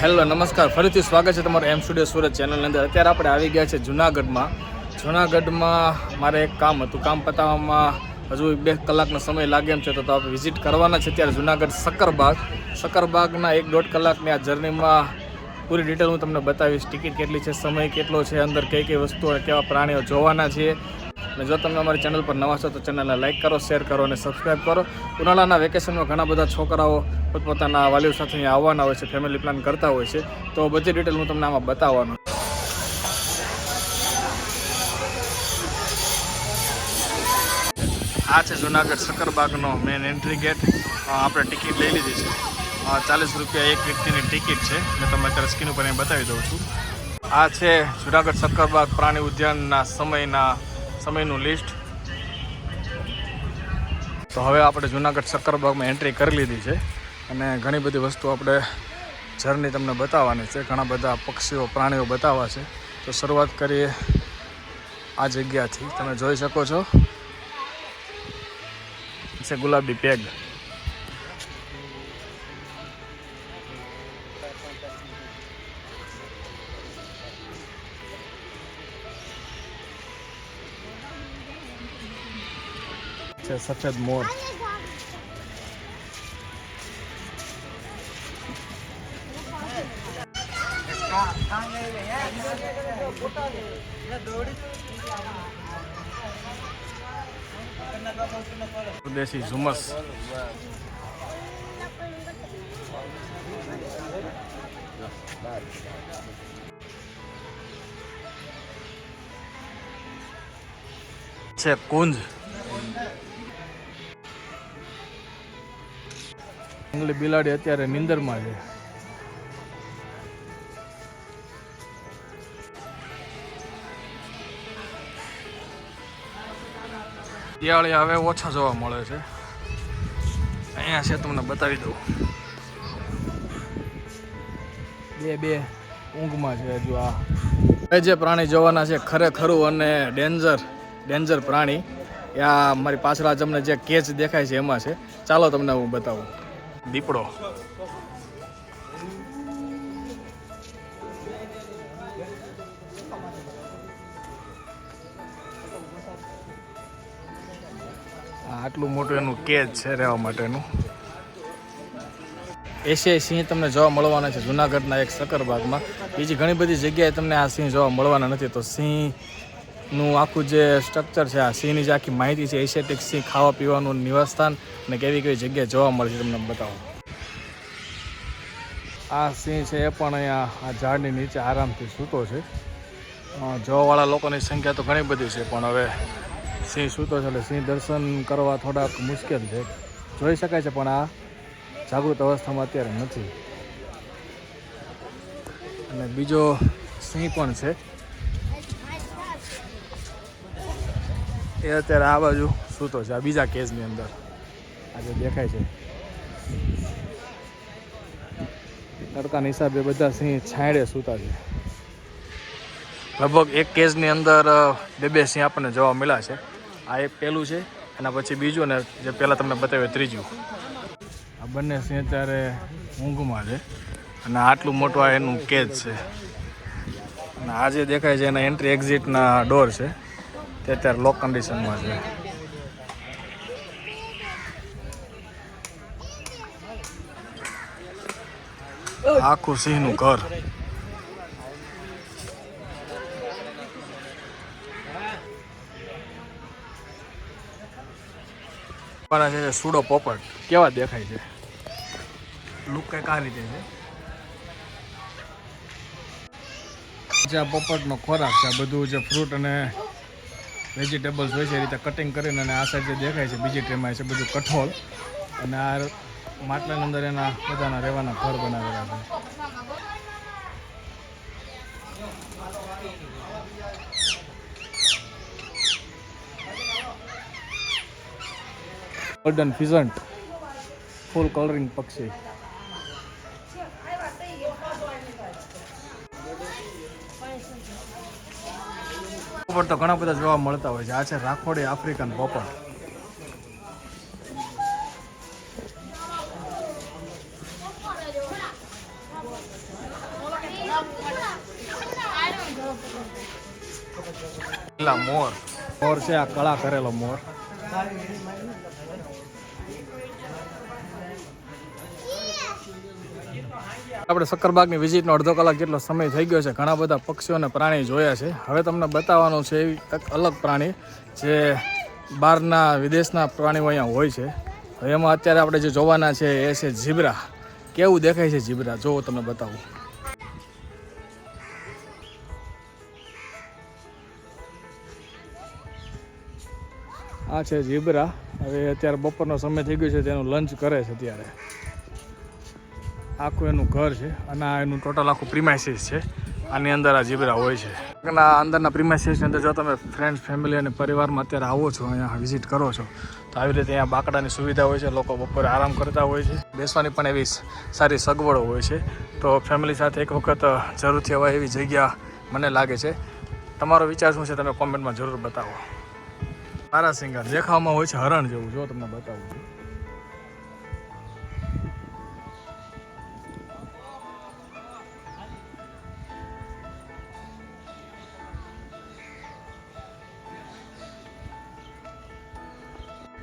Hello નમસ્કાર, ફરીથી સ્વાગત છે તમારું એમ સ્ટુડિયો સુરત ચેનલની અંદર. અત્યારે આપણે આવી ગયા છે જુનાગઢમાં. મારે એક કામ હતું, કામ પતાવવામાં હજુ 2 કલાકનો સમય લાગે એમ છે, તો આપણે વિઝિટ કરવાના છે અત્યારે જુનાગઢ સક્કરબાગના 1-1.5 કલાકની આ જર્નીમાં પૂરી ડિટેલ હું તમને બતાવીશ. ટિકિટ કેટલી છે, સમય કેટલો છે, અંદર કઈ વસ્તુઓ અને કેવા પ્રાણીઓ જોવાના છે. અને જો તમે અમારી ચેનલ પર નવા છો તો ચેનલને લાઇક કરો, શેર કરો અને સબસ્ક્રાઈબ કરો. ઉનાળાના વેકેશનમાં ઘણા બધા છોકરાઓ પોતપોતાના વાલીઓ સાથે અહીંયા આવવાના હોય છે, ફેમિલી પ્લાન કરતા હોય છે, તો બધી ડિટેલ હું તમને આમાં બતાવવાનો. આ છે જુનાગઢ સક્કરબાગનો મેઇન એન્ટ્રી ગેટ. આપણે ટિકિટ લઈ લીધી છે, 40 રૂપિયા એક વ્યક્તિની ટિકિટ છે. મેં તમને અત્યારે સ્ક્રીન ઉપર અહીં બતાવી દઉં છું. આ છે જુનાગઢ સક્કરબાગ પ્રાણી ઉદ્યાનના સમયનું લિસ્ટ. તો હવે આપણે જુનાગઢ સક્કરબાગમાં એન્ટ્રી કરી લીધી છે અને ઘણી બધી વસ્તુ આપણે જર્ની તમને બતાવવાની છે. ઘણા બધા પક્ષીઓ પ્રાણીઓ બતાવવા છે. તો શરૂઆત કરીએ આ જગ્યાથી. તમે જોઈ શકો છો છે ગુલાબી પેગ. છે સફેદ મોર. દેશી ઝુમસ. છે કુંજ. જંગલી બિલાડી અત્યારે નીંદરમાં છે. શિયાળી હવે ઓછા જોવા મળે છે. અહીંયા છે, તમને બતાવી દઉં. બે ઊંઘમાં છે હજુ. આ જે પ્રાણી જોવાના છે ખરેખરું અને ડેન્જર પ્રાણી, આ મારી પાછળ આ તમને જે કેચ દેખાય છે એમાં છે. ચાલો તમને હું બતાવું. દીપડો. આટલું મોટું એનું કેજ છે રહેવા માટેનું. એશિયાઈ સિંહ તમને જોવા મળવાના છે જુનાગઢના એક સક્કરબાગમાં. બીજી ઘણી બધી જગ્યાએ તમને આ સિંહ જોવા મળવાના નથી. તો સિંહનું આખું જે સ્ટ્રક્ચર છે, આ સિંહની જે આખી માહિતી છે, એશિયાટિક સિંહ ખાવા પીવાનું નિવાસસ્થાન અને કેવી જગ્યાએ જોવા મળે છે તમને બતાવો. આ સિંહ છે એ પણ અહીંયા આ ઝાડની નીચે આરામથી સૂતો છે. જોવાવાળા લોકોની સંખ્યા તો ઘણી બધી છે, પણ હવે સિંહ સૂતો છે એટલે સિંહ દર્શન કરવા થોડાક મુશ્કેલ છે. જોઈ શકાય છે પણ આ જાગૃત અવસ્થામાં અત્યારે નથી. અને બીજો સિંહ પણ છે, એ અત્યારે આ બાજુ સૂતો છે, આ બીજા કેજની અંદર. આજે દેખાય છે તડકાના હિસાબે બધા સિંહ છાંયડે સૂતા છે. લગભગ એક કેજની અંદર 2 સિંહ આપણને જોવા મળ્યા છે. આ એક પહેલું છે, એના પછી બીજું, અને જે પહેલાં તમને બતાવ્યું ત્રીજું. આ બંને સિંહ અત્યારે ઊંઘમાં છે અને આટલું મોટું આ એનું કેજ છે. અને આ જે દેખાય છે એના એન્ટ્રી એક્ઝિટના ડોર છે, તે અત્યારે લોક કન્ડિશનમાં છે. આખું સિંહનું ઘર. છે સુડો પોપટ. કેવા દેખાય છે, લુક કંઈક આ રીતે છે. આ પોપટનો ખોરાક છે. આ બધું જે ફ્રૂટ અને વેજીટેબલ્સ હોય છે એ રીતે કટિંગ કરીને, અને આ સાઈડ જે દેખાય છે બીજી ટ્રેમાં છે બધું કઠોળ, અને આ માટલાની અંદર એના બધાના રહેવાના ઘર બનાવેલા છે. ગોલ્ડન ફિઝન્ટ, ફૂલ કલરિંગ પક્ષી. પોપટ તો ઘણા બધા જોવા મળતા હોય છે. આ છે રાખોડી આફ્રિકન પોપટ. પેલા મોર છે, આ કળા કરેલો મોર. આપણે સક્કરબાગની વિઝિટનો અડધો કલાક જેટલો સમય થઈ ગયો છે. ઘણા બધા પક્ષીઓ અને પ્રાણી જોયા છે. હવે તમને બતાવવાનું છે એવી એક અલગ પ્રાણી જે બહારના વિદેશના પ્રાણીઓ અહીંયા હોય છે. હવે એમાં અત્યારે આપણે જે જોવાના છે એ છે ઝીબ્રા. કેવું દેખાય છે ઝીબ્રા, જોવો તમને બતાવું. આ છે ઝીબ્રા. હવે અત્યારે બપોરનો સમય થઈ ગયો છે, તેનું લંચ કરે છે અત્યારે. આખું એનું ઘર છે અને આ એનું ટોટલ આખું પ્રિમાઇસીસ છે. આની અંદર આ ઝીબ્રા હોય છે. અંદરના પ્રિમાઇસીસની અંદર જો તમે ફ્રેન્ડ્સ, ફેમિલી અને પરિવારમાં અત્યારે આવો છો, અહીંયા વિઝિટ કરો છો, તો આવી રીતે અહીંયા બાકડાની સુવિધા હોય છે. લોકો બપોરે આરામ કરતા હોય છે. બેસવાની પણ એવી સારી સગવડો હોય છે. તો ફેમિલી સાથે એક વખત જરૂરથી હોય એવી જગ્યા મને લાગે છે. તમારો વિચાર શું છે તમે કોમેન્ટમાં જરૂર બતાવો. મારા સિંગાર દેખાવમાં હોય છે હરણ જેવું, જો તમને બતાવું છું.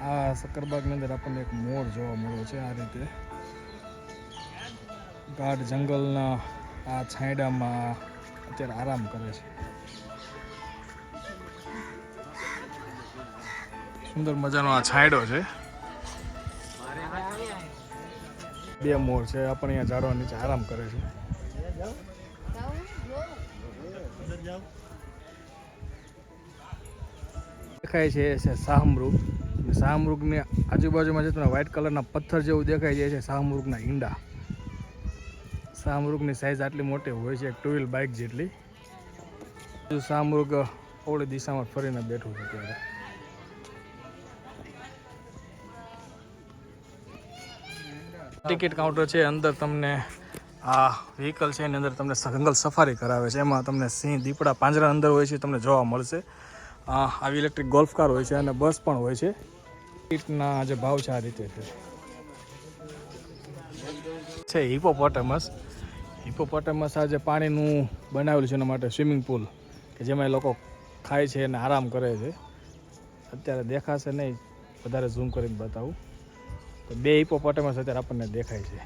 આ સક્કરબાગની અંદર આપણને એક મોર જોવા મળ્યો છે. આ રીતે ગાઢ જંગલના આ છાંયડામાં અત્યારે આરામ કરે છે. સુંદર મજાનો આ છાંયડો છે. બે મોર છે, આપણે અહીંયા ઝાડવા નીચે આરામ કરે છે. દેખાય છે એ છે શાહમૃગ. શાહમૃગની આજુબાજુમાં જે તમને વ્હાઇટ કલરના પથ્થર જેવું દેખાય છે એ છે શાહમૃગના ઈંડા. શાહમૃગની સાઇઝ આટલી મોટી હોય છે, એક 2 વ્હીલ બાઇક જેટલી. શાહમૃગ ઓળી દિશામાં ફરીને બેઠું છે ત્યારે. ટિકિટ કાઉન્ટર છે, અંદર તમને આ વ્હીકલ છે એની અંદર તમને જંગલ સફારી કરાવે છે. એમાં તમને સિંહ, દીપડા પાંજરા અંદર હોય છે, તમને જોવા મળશે. આવી ઇલેક્ટ્રિક ગોલ્ફ કાર હોય છે અને બસ પણ હોય છે. ટિકિટના જે ભાવ છે આ રીતે છે. હિપોપોટેમસ આ જે પાણીનું બનાવેલું છે એના માટે સ્વિમિંગ પુલ કે જેમાં એ લોકો ખાય છે અને આરામ કરે છે. અત્યારે દેખાશે નહીં, વધારે ઝૂમ કરીને બતાવું તો 2 હિપોપોટેમસ અત્યારે આપણને દેખાય છે.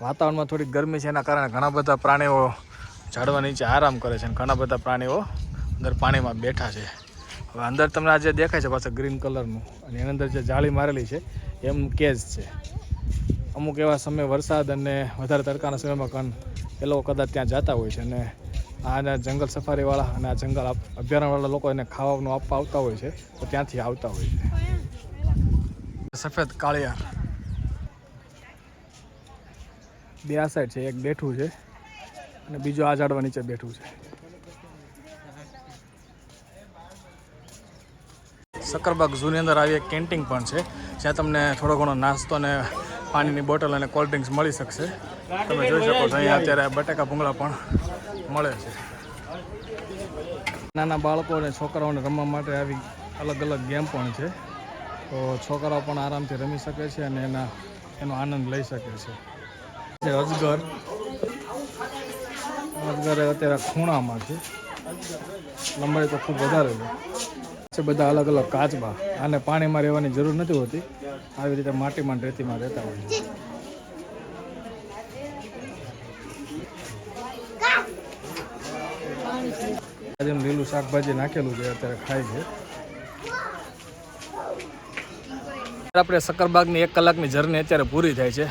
વાતાવરણમાં થોડીક ગરમી છે એના કારણે ઘણા બધા પ્રાણીઓ ઝાડવા નીચે આરામ કરે છે અને ઘણા બધા પ્રાણીઓ અંદર પાણીમાં બેઠા છે. હવે અંદર તમને આ જે દેખાય છે પાછળ ગ્રીન કલરનું, અને એની અંદર જે જાળી મારેલી છે એમનું કેજ છે. અમુક એવા સમય વરસાદ અને વધારે તડકાના સમયમાં એ લોકો કદાચ ત્યાં જતા હોય છે અને આ જંગલ સફારીવાળા અને આ જંગલ અભયારણ્યવાળા લોકો એને ખાવાનું આપવા આવતા હોય છે, તો ત્યાંથી આવતા હોય છે. સફેદ કાળિયાર બે આ સાઈડ છે, એક બેઠું છે અને બીજું આ ઝાડવા નીચે બેઠું છે. સક્કરબાગ ઝૂની અંદર આવી એક કેન્ટીન પણ છે, જ્યાં તમને થોડો ઘણો નાસ્તો અને પાણીની બોટલ અને કોલ્ડ ડ્રિંક્સ મળી શકશે. તમે જોઈ શકો છો અહીંયા અત્યારે બટાકા ભૂંગળા પણ મળે છે. નાના બાળકો અને છોકરાઓને રમવા માટે આવી અલગ અલગ ગેમ પણ છે, તો છોકરાઓ પણ આરામથી રમી શકે છે અને એનો આનંદ લઈ શકે છે. અજગર અત્યારે ખૂણામાં છે, લંબાઈ તો ખૂબ વધારે છે. બધા અલગ અલગ કાચબા, આને પાણીમાં રહેવાની જરૂર નથી હોતી, આવી રીતે માટીમાં રેતીમાં રહેતા હોય છે. લીલું શાકભાજી નાખેલું છે, અત્યારે ખાય છે. આપણે સક્કરબાગની 1 કલાકની જર્ની અત્યારે પૂરી થાય છે.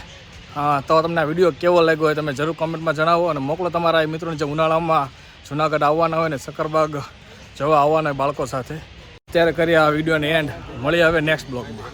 તો તમને આ વિડીયો કેવો લાગ્યો હોય તમે જરૂર કોમેન્ટમાં જણાવો અને મોકલો તમારા મિત્રોને જે ઉનાળામાં જુનાગઢ આવવાના હોય ને સક્કરબાગ જોવા આવવાના બાળકો સાથે. અત્યારે કરીએ આ વિડીયોને એન્ડ. મળીએ હવે નેક્સ્ટ બ્લોગમાં.